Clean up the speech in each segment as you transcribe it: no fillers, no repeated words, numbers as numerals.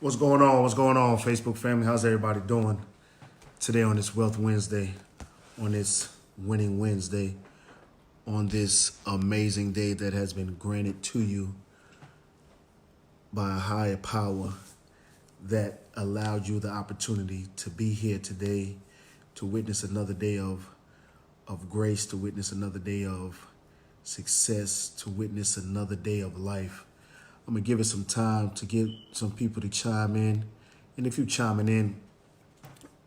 What's going on? What's going on, Facebook family? How's everybody doing today on this Wealth Wednesday, on this Winning Wednesday, on this amazing day that has been granted to you by a higher power that allowed you the opportunity to be here today, to witness another day of grace, to witness another day of success, to witness another day of life. I'm going to give it some time to get some people to chime in. And if you're chiming in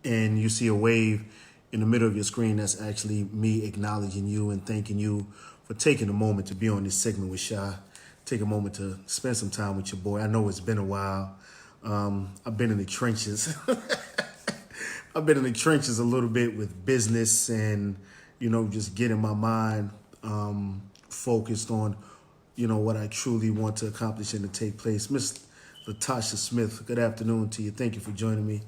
and you see a wave in the middle of your screen, that's actually me acknowledging you and thanking you for taking a moment to be on this segment with Shy. Take a moment to spend some time with your boy. I know it's been a while. I've been in the trenches. I've been in the trenches a little bit with business and, just getting my mind focused on what I truly want to accomplish and to take place. Miss Latasha Smith, good afternoon to you. Thank you for joining me.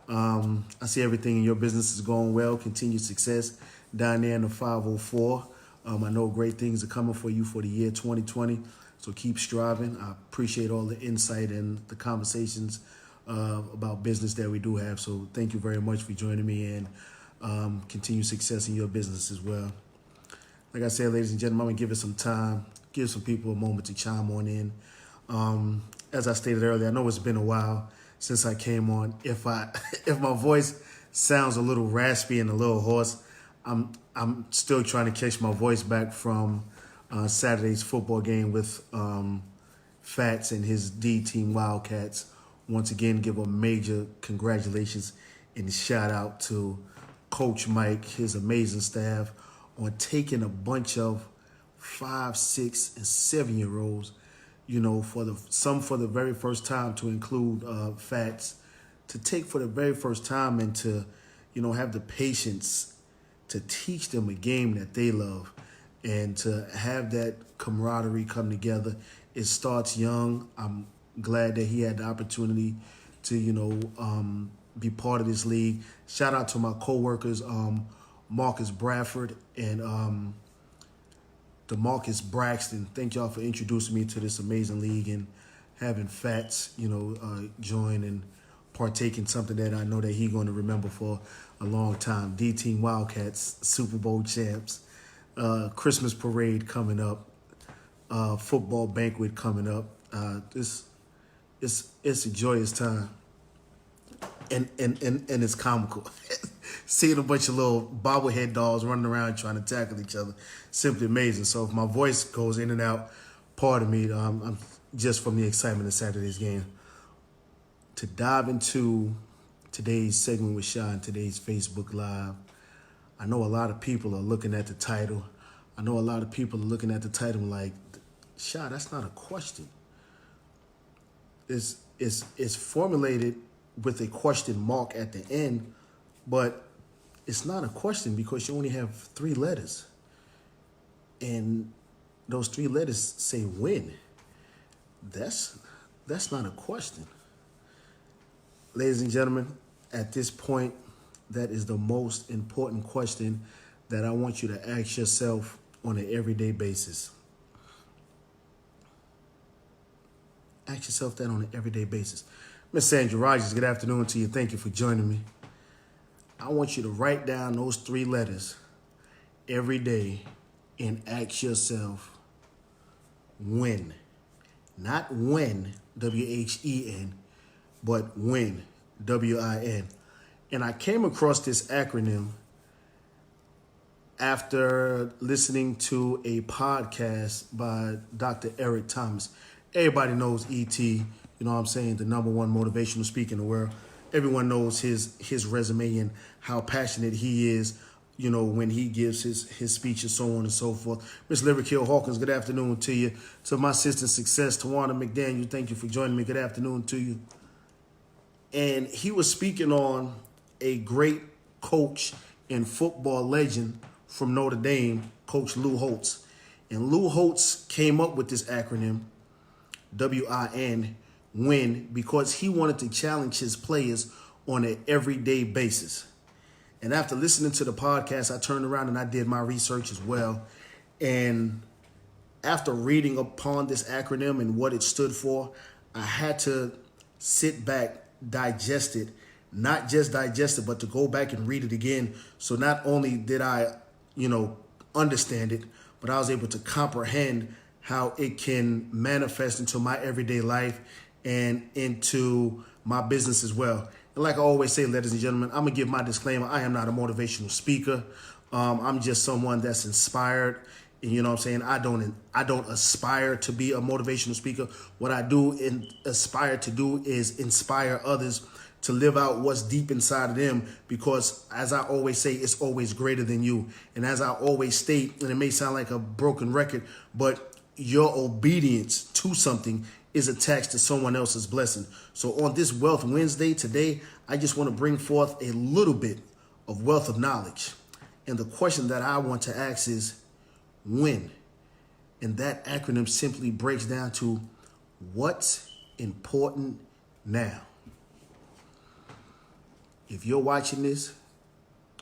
I see everything in your business is going well. Continued success down there in the 504. I know great things are coming for you for the year 2020. So keep striving. I appreciate all the insight and the conversations about business that we do have. So thank you very much for joining me and continued success in your business as well. Like I said, ladies and gentlemen, I'm going to give it some time. Give some people a moment to chime on in. As I stated earlier, I know it's been a while since I came on. If my voice sounds a little raspy and a little hoarse, I'm still trying to catch my voice back from Saturday's football game with Fats and his D team Wildcats. Once again, give a major congratulations and shout out to Coach Mike, his amazing staff, on taking a bunch of 5, 6, and 7-year-olds, some for the very first time, to include Fats, to take for the very first time and to, have the patience to teach them a game that they love and to have that camaraderie come together. It starts young. I'm glad that he had the opportunity to, be part of this league. Shout out to my coworkers, Marcus Bradford and DeMarcus Braxton. Thank y'all for introducing me to this amazing league and having Fats, join and partake in something that I know that he's going to remember for a long time. D-Team Wildcats, Super Bowl champs, Christmas parade coming up, football banquet coming up. It's a joyous time, and it's comical. Seeing a bunch of little bobblehead dolls running around trying to tackle each other, simply amazing. So if my voice goes in and out, pardon me, I'm just from the excitement of Saturday's game. To dive into today's segment with Sean, today's Facebook Live, I know a lot of people are looking at the title. I know a lot of people are looking at the title like, Sean, that's not a question. It's formulated with a question mark at the end, but it's not a question because you only have 3 letters. And those 3 letters say win. That's not a question. Ladies and gentlemen, at this point, that is the most important question that I want you to ask yourself on an everyday basis. Ask yourself that on an everyday basis. Miss Sandra Rogers, good afternoon to you. Thank you for joining me. I want you to write down those 3 letters every day and ask yourself, when. Not when, W-H-E-N, but when, W-I-N. And I came across this acronym after listening to a podcast by Dr. Eric Thomas. Everybody knows E.T., the #1 motivational speaker in the world. Everyone knows his resume and how passionate he is, when he gives his speech and so on and so forth. Miss Lyric Hill Hawkins, good afternoon to you. To my sister Success, Tawana McDaniel, thank you for joining me. Good afternoon to you. And he was speaking on a great coach and football legend from Notre Dame, Coach Lou Holtz. And Lou Holtz came up with this acronym, W-I-N, win, because he wanted to challenge his players on an everyday basis. And after listening to the podcast, I turned around and I did my research as well. And after reading upon this acronym and what it stood for, I had to sit back, digest it, not just digest it, but to go back and read it again. So not only did I, understand it, but I was able to comprehend how it can manifest into my everyday life and into my business as well. And like I always say, ladies and gentlemen, I'm gonna give my disclaimer. I am not a motivational speaker. I'm just someone that's inspired. And you know what I'm saying? I don't aspire to be a motivational speaker. What I do and aspire to do is inspire others to live out what's deep inside of them, because as I always say, it's always greater than you. And as I always state, and it may sound like a broken record, but your obedience to something is attached to someone else's blessing. So on this Wealth Wednesday today, I just want to bring forth a little bit of wealth of knowledge. And the question that I want to ask is, when? And that acronym simply breaks down to what's important now. If you're watching this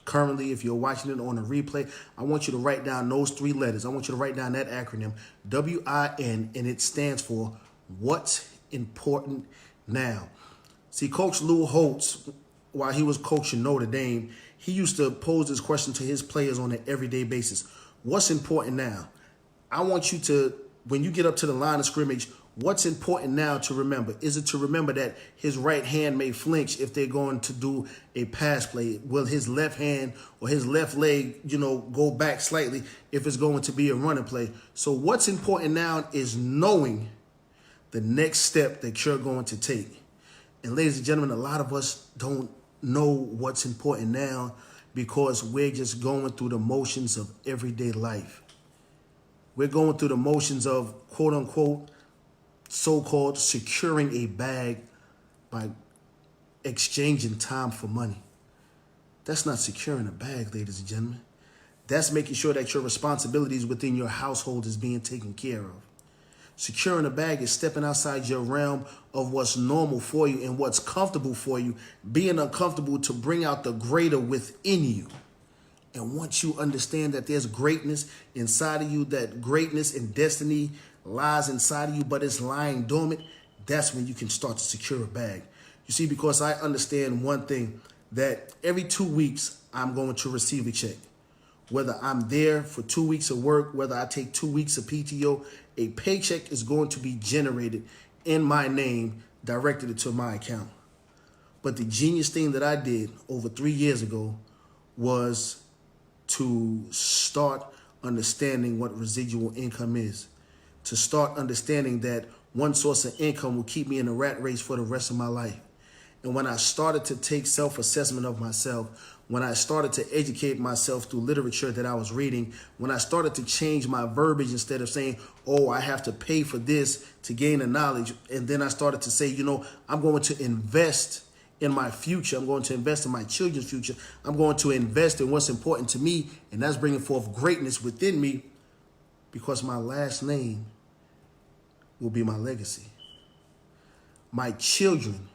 currently, if you're watching it on a replay, I want you to write down those 3 letters. I want you to write down that acronym, W.I.N, and it stands for what's important now. See, Coach Lou Holtz, while he was coaching Notre Dame, he used to pose this question to his players on an everyday basis. What's important now? I want you to, when you get up to the line of scrimmage, what's important now to remember? Is it to remember that his right hand may flinch if they're going to do a pass play? Will his left hand or his left leg, go back slightly if it's going to be a running play? So what's important now is knowing the next step that you're going to take. And ladies and gentlemen, a lot of us don't know what's important now because we're just going through the motions of everyday life. We're going through the motions of, quote unquote, so-called securing a bag by exchanging time for money. That's not securing a bag, ladies and gentlemen. That's making sure that your responsibilities within your household is being taken care of. Securing a bag is stepping outside your realm of what's normal for you and what's comfortable for you, being uncomfortable to bring out the greater within you. And once you understand that there's greatness inside of you, that greatness and destiny lies inside of you, but it's lying dormant, that's when you can start to secure a bag. You see, because I understand one thing, that every 2 weeks, I'm going to receive a check. Whether I'm there for 2 weeks of work, whether I take 2 weeks of PTO, a paycheck is going to be generated in my name, directed into my account. But the genius thing that I did over 3 years ago was to start understanding what residual income is, to start understanding that one source of income will keep me in a rat race for the rest of my life. And when I started to take self-assessment of myself, when I started to educate myself through literature that I was reading, when I started to change my verbiage instead of saying, oh, I have to pay for this to gain the knowledge, and then I started to say, I'm going to invest in my future. I'm going to invest in my children's future. I'm going to invest in what's important to me, and that's bringing forth greatness within me, because my last name will be my legacy. My children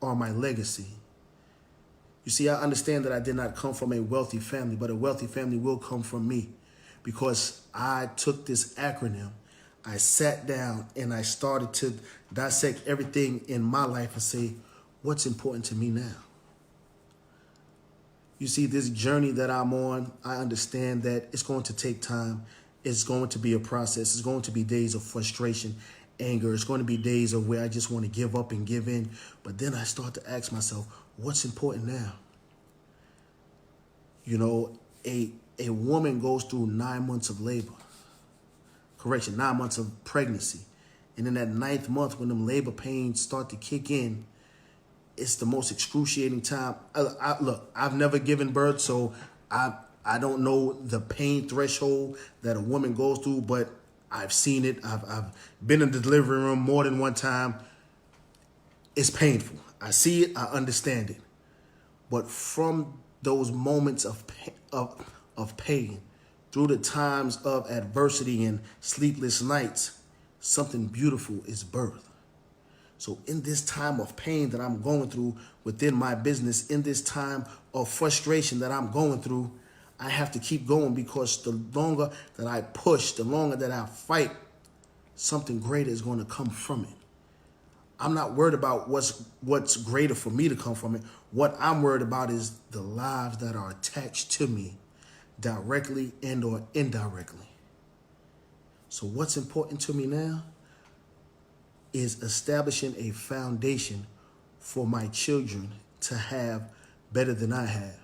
are my legacy. You see, I understand that I did not come from a wealthy family, but a wealthy family will come from me, because I took this acronym, I sat down, and I started to dissect everything in my life and say, what's important to me now? You see, this journey that I'm on, I understand that it's going to take time. It's going to be a process. It's going to be days of frustration, anger. It's going to be days of where I just want to give up and give in. But then I start to ask myself, what's important now? A woman goes through 9 months of labor. 9 months of pregnancy. And in that 9th month, when them labor pains start to kick in, it's the most excruciating time. Look, I've never given birth, so I don't know the pain threshold that a woman goes through, but I've seen it. I've been in the delivery room more than one time. It's painful. I see it. I understand it. But from those moments of pain, through the times of adversity and sleepless nights, something beautiful is birthed. So in this time of pain that I'm going through within my business, in this time of frustration that I'm going through, I have to keep going, because the longer that I push, the longer that I fight, something greater is going to come from it. I'm not worried about what's greater for me to come from it. What I'm worried about is the lives that are attached to me directly and or indirectly. So what's important to me now is establishing a foundation for my children to have better than I have.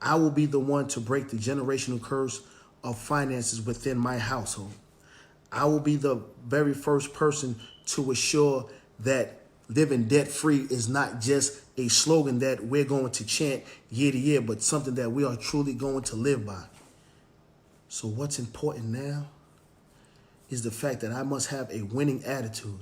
I will be the one to break the generational curse of finances within my household. I will be the very first person to assure that living debt-free is not just a slogan that we're going to chant year to year, but something that we are truly going to live by. So what's important now is the fact that I must have a winning attitude,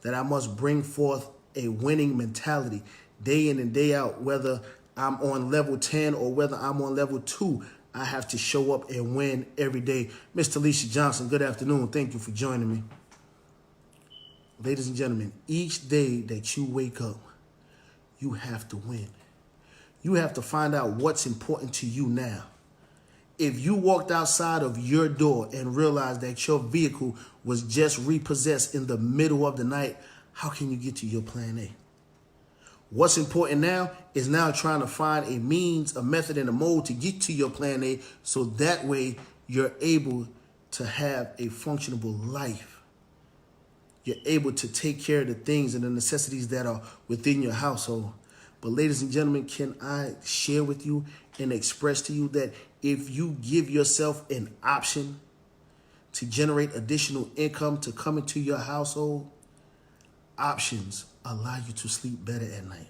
that I must bring forth a winning mentality day in and day out, whether I'm on level 10 or whether I'm on level 2. I have to show up and win every day. Mr. Alicia Johnson, good afternoon. Thank you for joining me. Ladies and gentlemen, each day that you wake up, you have to win. You have to find out what's important to you now. If you walked outside of your door and realized that your vehicle was just repossessed in the middle of the night, how can you get to your plan A? What's important now is now trying to find a means, a method, and a mode to get to your plan A, so that way you're able to have a functionable life. You're able to take care of the things and the necessities that are within your household. But ladies and gentlemen, can I share with you and express to you that if you give yourself an option to generate additional income to come into your household, options allow you to sleep better at night.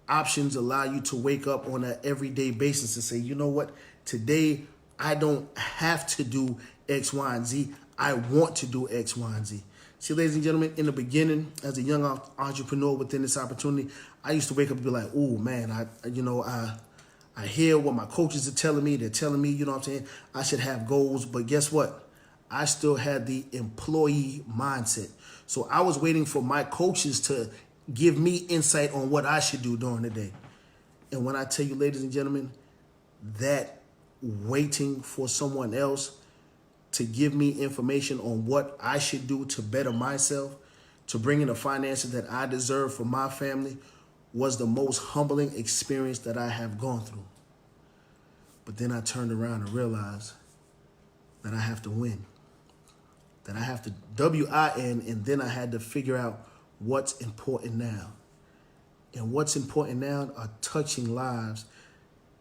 Options allow you to wake up on an everyday basis and say, you know what, today I don't have to do X, Y, and Z. I want to do X, Y, and Z. See, ladies and gentlemen, in the beginning, as a young entrepreneur within this opportunity, I used to wake up and be like, oh man, I hear what my coaches are telling me. They're telling me, you know what I'm saying, I should have goals. But guess what? I still had the employee mindset. So I was waiting for my coaches to give me insight on what I should do during the day. And when I tell you, ladies and gentlemen, that waiting for someone else to give me information on what I should do to better myself, to bring in the finances that I deserve for my family, was the most humbling experience that I have gone through. But then I turned around and realized that I have to win, that I have to W.I.N, and then I had to figure out what's important now. And what's important now are touching lives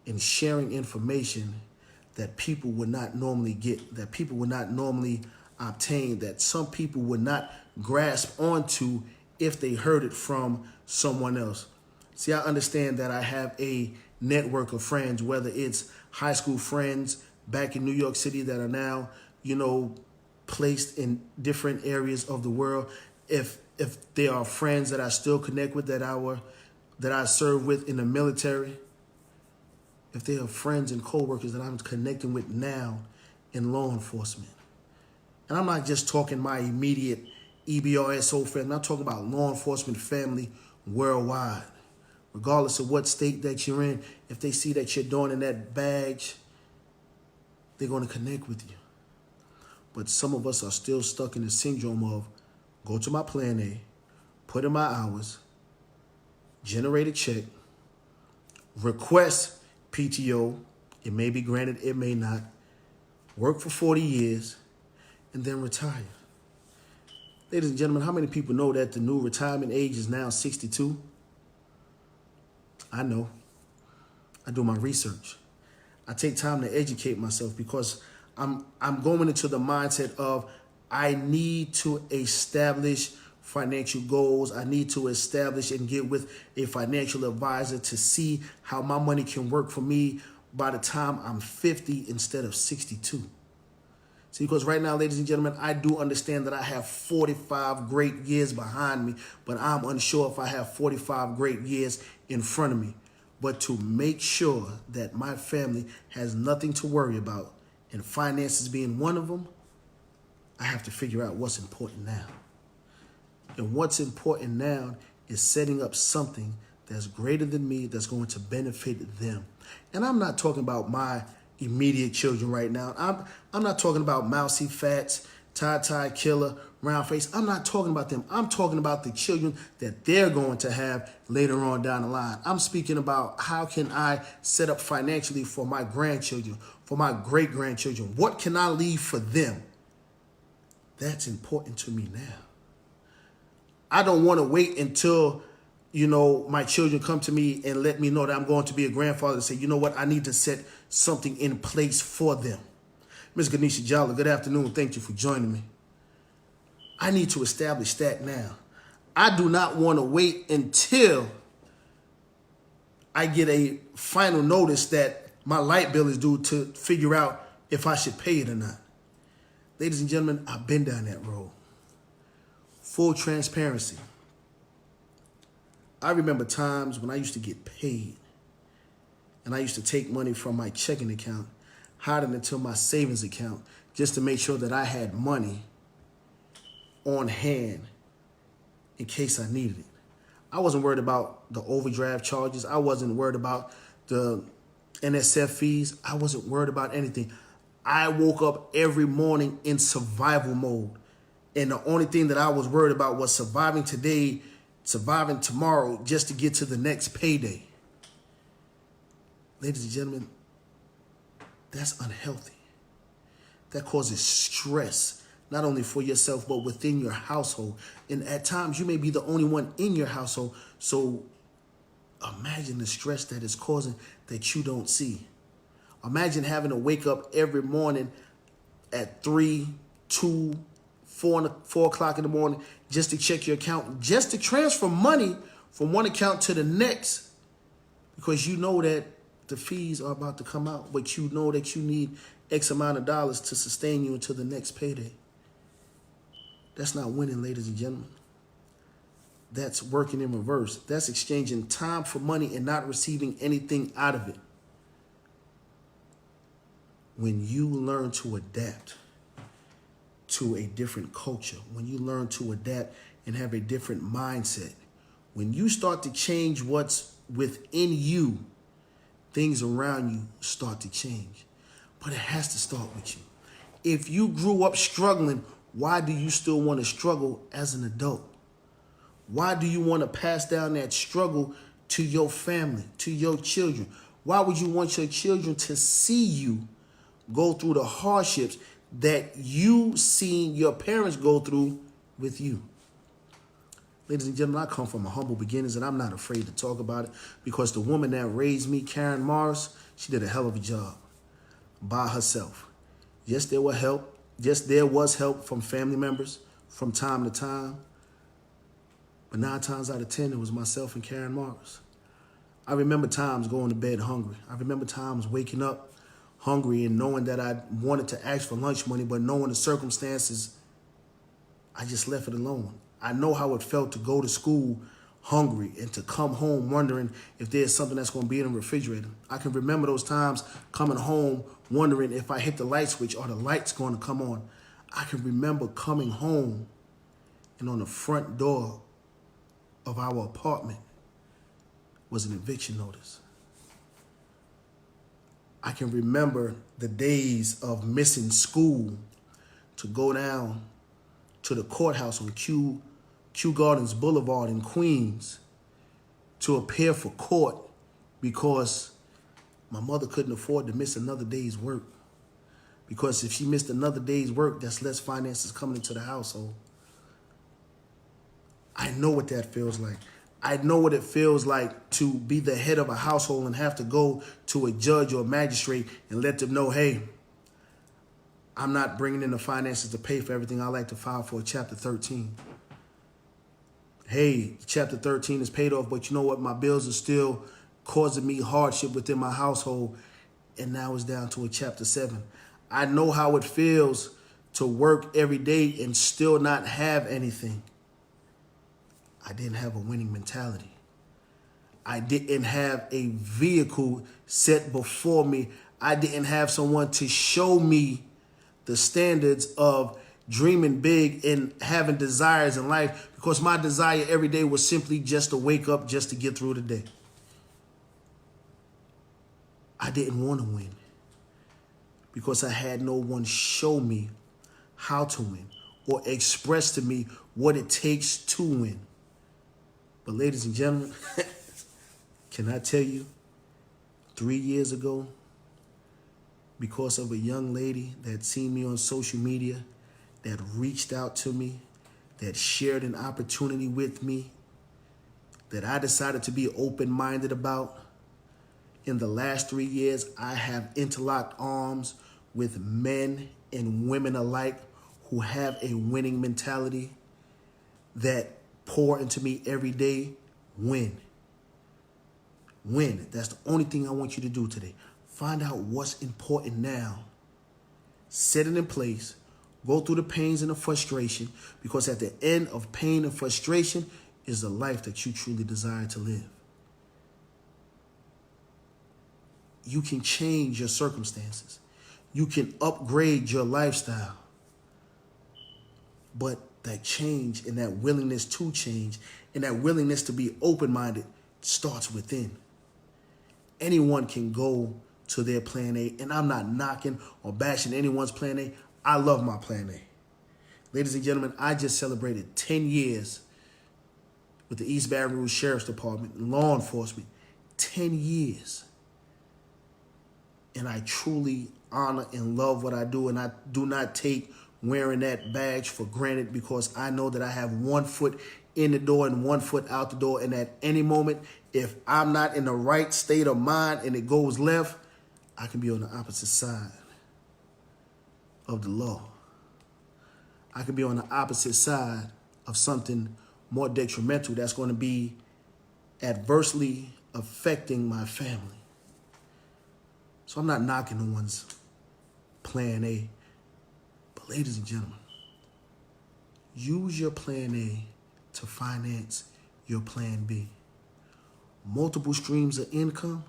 and sharing information that people would not normally get, that people would not normally obtain, that some people would not grasp onto if they heard it from someone else. See, I understand that I have a network of friends, whether it's high school friends back in New York City that are now, placed in different areas of the world. If there are friends that I still connect with that I serve with in the military, if they are friends and coworkers that I'm connecting with now in law enforcement. And I'm not just talking my immediate EBRSO family. I'm talking about law enforcement family worldwide. Regardless of what state that you're in, if they see that you're doing in that badge, they're going to connect with you. But some of us are still stuck in the syndrome of go to my plan A, put in my hours, generate a check, request PTO, it may be granted, it may not, work for 40 years, and then retire. Ladies and gentlemen, how many people know that the new retirement age is now 62? I know. I do my research. I take time to educate myself because I'm going into the mindset of I need to establish financial goals. I need to establish and get with a financial advisor to see how my money can work for me by the time I'm 50 instead of 62. See, because right now, ladies and gentlemen, I do understand that I have 45 great years behind me, but I'm unsure if I have 45 great years in front of me. But to make sure that my family has nothing to worry about, and finances being one of them, I have to figure out what's important now. And what's important now is setting up something that's greater than me, that's going to benefit them. And I'm not talking about my immediate children right now. I'm not talking about Mousy Fats, Ty Killer, round face. I'm not talking about them. I'm talking about the children that they're going to have later on down the line. I'm speaking about how can I set up financially for my grandchildren, for my great-grandchildren. What can I leave for them? That's important to me now. I don't want to wait until, my children come to me and let me know that I'm going to be a grandfather and say, you know what, I need to set something in place for them. Ms. Ganesha Jala, good afternoon. Thank you for joining me. I need to establish that now. I do not want to wait until I get a final notice that my light bill is due to figure out if I should pay it or not. Ladies and gentlemen, I've been down that road. Full transparency. I remember times when I used to get paid and I used to take money from my checking account, hide it into my savings account just to make sure that I had money on hand in case I needed it. I wasn't worried about the overdraft charges. I wasn't worried about the NSF fees. I wasn't worried about anything. I woke up every morning in survival mode. And the only thing that I was worried about was surviving today, surviving tomorrow, just to get to the next payday. Ladies and gentlemen, that's unhealthy. That causes stress, not only for yourself, but within your household. And at times, you may be the only one in your household. So imagine the stress that it's causing that you don't see. Imagine having to wake up every morning at 3, 2, 4 o'clock in the morning just to check your account, just to transfer money from one account to the next, because you know that the fees are about to come out, but you know that you need X amount of dollars to sustain you until the next payday. That's not winning, ladies and gentlemen. That's working in reverse. That's exchanging time for money and not receiving anything out of it. When you learn to adapt to a different culture, when you learn to adapt and have a different mindset, when you start to change what's within you, things around you start to change. But it has to start with you. If you grew up struggling, why do you still want to struggle as an adult? Why do you want to pass down that struggle to your family, to your children? Why would you want your children to see you go through the hardships that you seen your parents go through with you? Ladies and gentlemen, I come from a humble beginnings, and I'm not afraid to talk about it because the woman that raised me, Karen Morris, she did a hell of a job by herself. Yes, there was help. Yes, there was help from family members from time to time. But 9 times out of 10, it was myself and Karen Morris. I remember times going to bed hungry. I remember times waking up hungry and knowing that I wanted to ask for lunch money, but knowing the circumstances, I just left it alone. I know how it felt to go to school hungry and to come home wondering if there's something that's going to be in the refrigerator. I can remember those times coming home wondering if I hit the light switch or the light's going to come on. I can remember coming home and on the front door of our apartment was an eviction notice. I can remember the days of missing school to go down to the courthouse on Kew Gardens Boulevard in Queens to appear for court because my mother couldn't afford to miss another day's work. Because if she missed another day's work, that's less finances coming into the household. I know what that feels like. I know what it feels like to be the head of a household and have to go to a judge or a magistrate and let them know, hey, I'm not bringing in the finances to pay for everything. I like to file for a Chapter 13. Hey, Chapter 13 is paid off, but you know what? My bills are still causing me hardship within my household, and now it's down to a Chapter 7. I know how it feels to work every day and still not have anything. I didn't have a winning mentality. I didn't have a vehicle set before me. I didn't have someone to show me the standards of dreaming big and having desires in life, because my desire every day was simply just to wake up, just to get through the day. I didn't want to win because I had no one show me how to win or express to me what it takes to win. But ladies and gentlemen, can I tell you, 3 years ago, because of a young lady that seen me on social media, that reached out to me, that shared an opportunity with me, that I decided to be open-minded about, in the last 3 years, I have interlocked arms with men and women alike who have a winning mentality that pour into me every day. Win. Win. That's the only thing I want you to do today. Find out what's important now. Set it in place. Go through the pains and the frustration, because at the end of pain and frustration is the life that you truly desire to live. You can change your circumstances. You can upgrade your lifestyle. But that change and that willingness to change and that willingness to be open-minded starts within. Anyone can go to their plan A, and I'm not knocking or bashing anyone's plan A. I love my plan A. Ladies and gentlemen, I just celebrated 10 years with the East Baton Rouge Sheriff's Department and law enforcement. 10 years. And I truly honor and love what I do, and I do not take wearing that badge for granted, because I know that I have 1 foot in the door and 1 foot out the door, and at any moment, if I'm not in the right state of mind and it goes left, I can be on the opposite side of the law. I can be on the opposite side of something more detrimental that's going to be adversely affecting my family. So I'm not knocking no one's plan A. But ladies and gentlemen, use your plan A to finance your plan B. Multiple streams of income,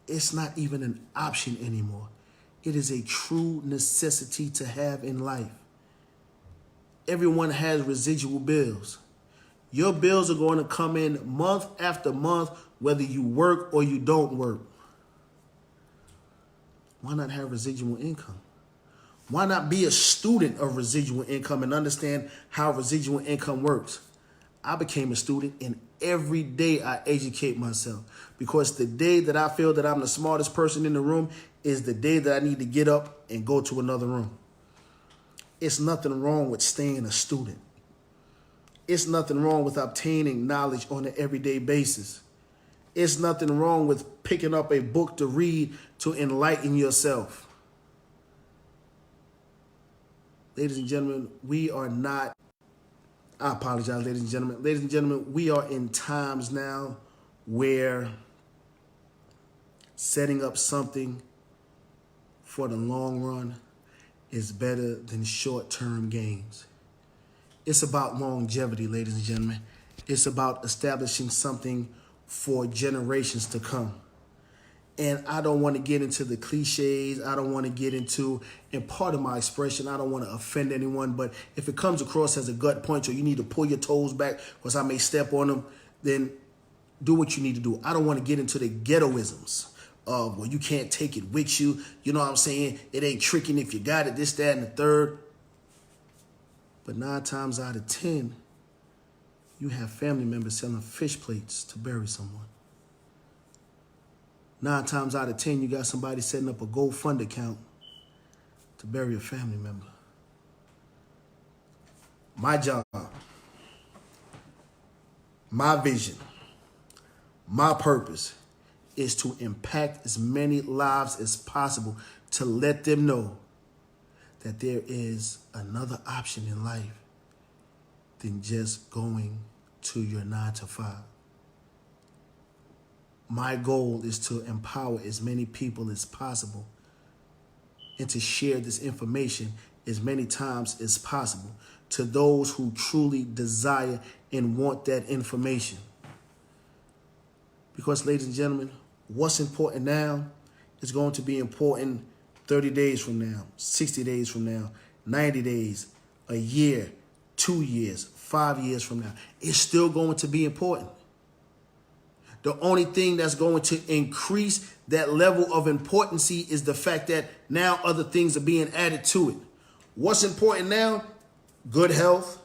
it's not even an option anymore. It is a true necessity to have in life. Everyone has residual bills. Your bills are going to come in month after month, whether you work or you don't work. Why not have residual income? Why not be a student of residual income and understand how residual income works? I became a student, and every day I educate myself, because the day that I feel that I'm the smartest person in the room is the day that I need to get up and go to another room. It's nothing wrong with staying a student. It's nothing wrong with obtaining knowledge on an everyday basis. It's nothing wrong with picking up a book to read to enlighten yourself. Ladies and gentlemen, we are not, I apologize, ladies and gentlemen. Ladies and gentlemen, we are in times now where setting up something for the long run is better than short-term gains. It's about longevity, ladies and gentlemen. It's about establishing something for generations to come. And I don't want to get into the cliches. I don't want to get into, and part of my expression, I don't want to offend anyone, but if it comes across as a gut punch or you need to pull your toes back because I may step on them, then do what you need to do. I don't want to get into the ghettoisms of, well, you can't take it with you. You know what I'm saying? It ain't tricking if you got it, this, that, and the third. But 9 times out of 10, you have family members selling fish plates to bury someone. 9 times out of 10, you got somebody setting up a GoFund account to bury a family member. My job, my vision, my purpose is to impact as many lives as possible, to let them know that there is another option in life than just going to your 9 to 5. My goal is to empower as many people as possible and to share this information as many times as possible to those who truly desire and want that information. Because, ladies and gentlemen, what's important now is going to be important 30 days from now, 60 days from now, 90 days, a year, 2 years, 5 years from now. It's still going to be important. The only thing that's going to increase that level of importancy is the fact that now other things are being added to it. What's important now good health,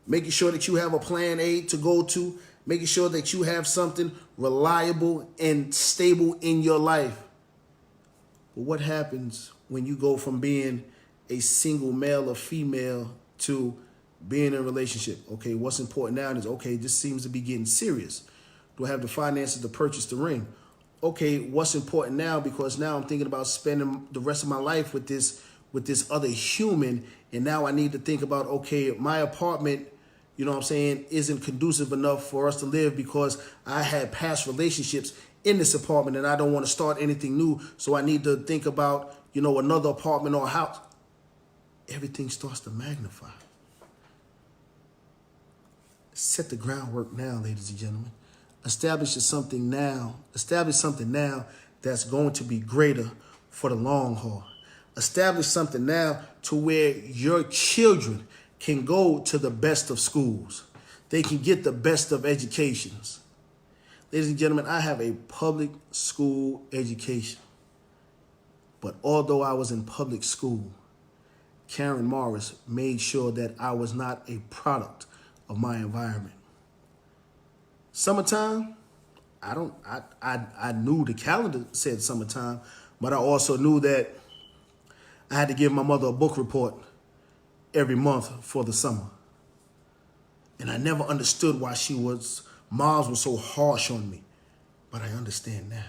making sure that you have a plan A to go to, making sure that you have something reliable and stable in your life. But what happens when you go from being a single male or female to being in a relationship? Okay, what's important now is, okay, this seems to be getting serious. Do I have the finances to purchase the ring? Okay, what's important now? Because now I'm thinking about spending the rest of my life with this other human, and now I need to think about, okay, my apartment, you know what I'm saying, isn't conducive enough for us to live because I had past relationships in this apartment and I don't want to start anything new. So I need to think about, another apartment or a house. Everything starts to magnify. Set the groundwork now, ladies and gentlemen. Establish something now that's going to be greater for the long haul. Establish something now to where your children can go to the best of schools. They can get the best of educations. Ladies and gentlemen, I have a public school education. But although I was in public school, Karen Morris made sure that I was not a product of my environment. Summertime, I knew the calendar said summertime, but I also knew that I had to give my mother a book report every month for the summer. And I never understood why moms were so harsh on me, but I understand now.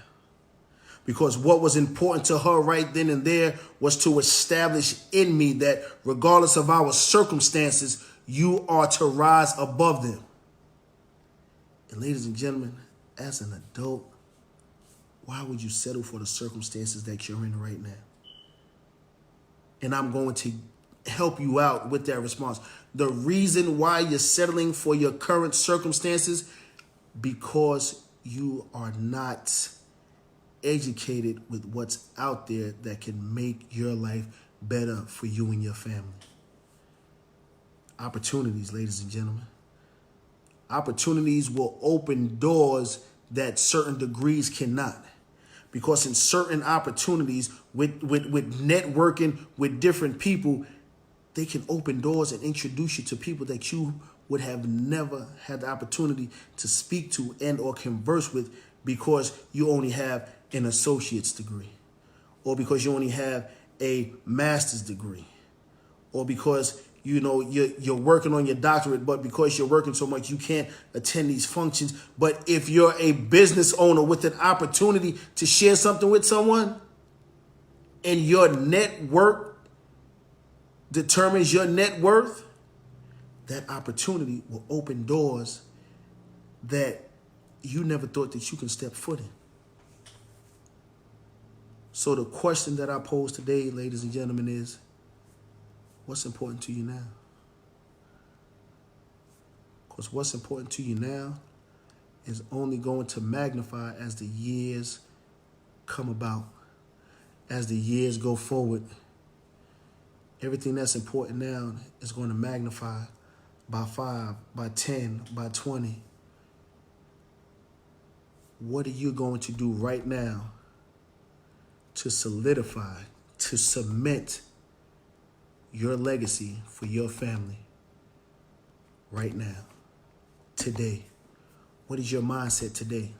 Because what was important to her right then and there was to establish in me that regardless of our circumstances, you are to rise above them. And ladies and gentlemen, as an adult, why would you settle for the circumstances that you're in right now? And I'm going to help you out with that response. The reason why you're settling for your current circumstances, because you are not educated with what's out there that can make your life better for you and your family. Opportunities, ladies and gentlemen. Opportunities will open doors that certain degrees cannot. Because in certain opportunities, with networking with different people, they can open doors and introduce you to people that you would have never had the opportunity to speak to and or converse with because you only have an associate's degree, or because you only have a master's degree, or because you're working on your doctorate, but because you're working so much, you can't attend these functions. But if you're a business owner with an opportunity to share something with someone, and your network determines your net worth, that opportunity will open doors that you never thought that you can step foot in. So the question that I pose today, ladies and gentlemen, is, what's important to you now? Because what's important to you now is only going to magnify as the years come about, as the years go forward. Everything that's important now is going to magnify by 5, by 10, by 20. What are you going to do right now to solidify, to cement your legacy for your family right now, today? What is your mindset today?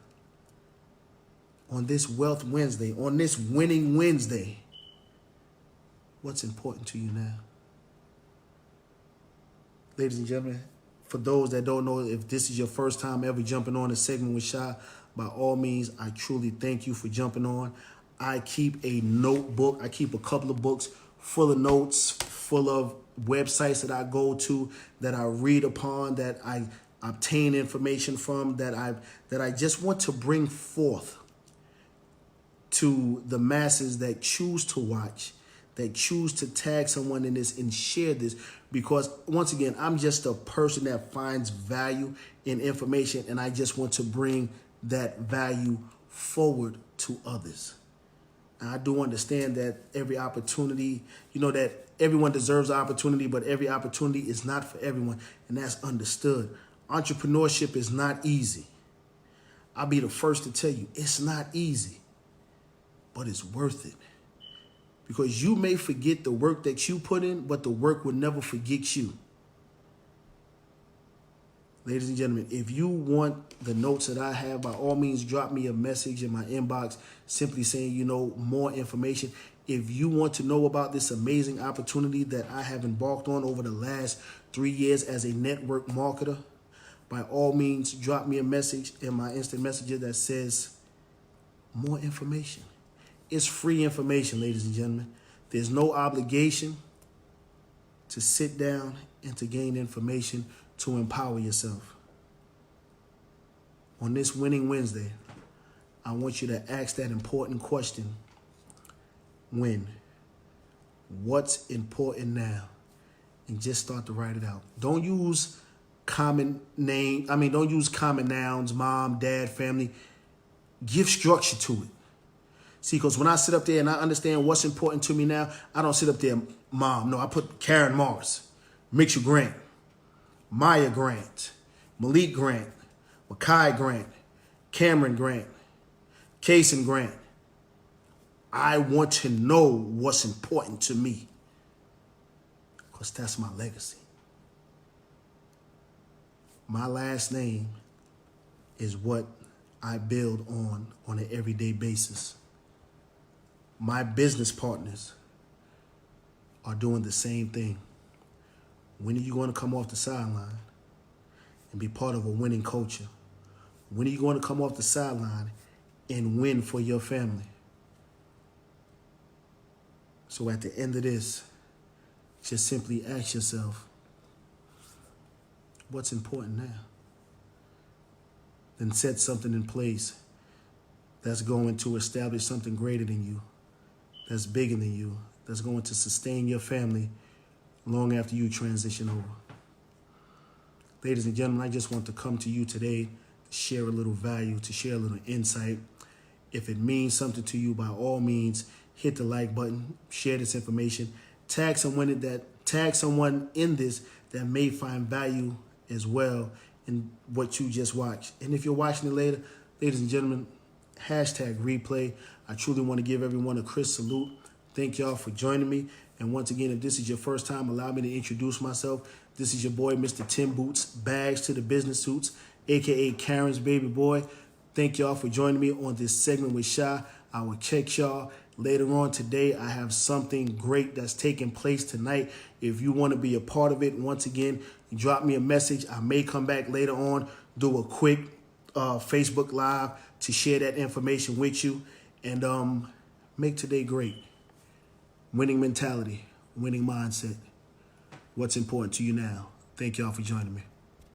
On this Wealth Wednesday, on this Winning Wednesday, what's important to you now? Ladies and gentlemen, for those that don't know, if this is your first time ever jumping on a segment with Shy, by all means, I truly thank you for jumping on. I keep a notebook. I keep a couple of books full of notes, full of websites that I go to, that I read upon, that I obtain information from, that I just want to bring forth to the masses that choose to watch, that choose to tag someone in this and share this. Because once again, I'm just a person that finds value in information, and I just want to bring that value forward to others. I do understand that every opportunity, that everyone deserves an opportunity, but every opportunity is not for everyone, and that's understood. Entrepreneurship is not easy. I'll be the first to tell you, it's not easy, but it's worth it. Because you may forget the work that you put in, but the work will never forget you. Ladies and gentlemen, if you want the notes that I have, by all means, drop me a message in my inbox simply saying, more information. If you want to know about this amazing opportunity that I have embarked on over the last 3 years as a network marketer, by all means, drop me a message in my instant messenger that says more information. It's free information, ladies and gentlemen. There's no obligation to sit down and to gain information to empower yourself. On this Winning Wednesday, I want you to ask that important question. When? What's important now? And just start to write it out. Don't use common nouns, mom, dad, family. Give structure to it. See, because when I sit up there and I understand what's important to me now, I don't sit up there, mom. No, I put Karen Morris, Mitchell Grant, Maya Grant, Malik Grant, Makai Grant, Cameron Grant, Kason Grant. I want to know what's important to me because that's my legacy. My last name is what I build on an everyday basis. My business partners are doing the same thing. When are you going to come off the sideline and be part of a winning culture? When are you going to come off the sideline and win for your family? So at the end of this, just simply ask yourself, what's important now? Then set something in place that's going to establish something greater than you, that's bigger than you, that's going to sustain your family long after you transition over. Ladies and gentlemen, I just want to come to you today to share a little value, to share a little insight. If it means something to you, by all means, hit the like button, share this information, tag someone in this that may find value as well in what you just watched. And if you're watching it later, ladies and gentlemen, #replay. I truly want to give everyone a crisp salute. Thank y'all for joining me. And once again, if this is your first time, allow me to introduce myself. This is your boy, Mr. Tim Boots, Bags to the Business Suits, a.k.a. Karen's baby boy. Thank y'all for joining me on this segment with Shy. I will check y'all later on today. I have something great that's taking place tonight. If you want to be a part of it, once again, drop me a message. I may come back later on, do a quick Facebook Live to share that information with you and make today great. Winning mentality, winning mindset. What's important to you now? Thank y'all for joining me.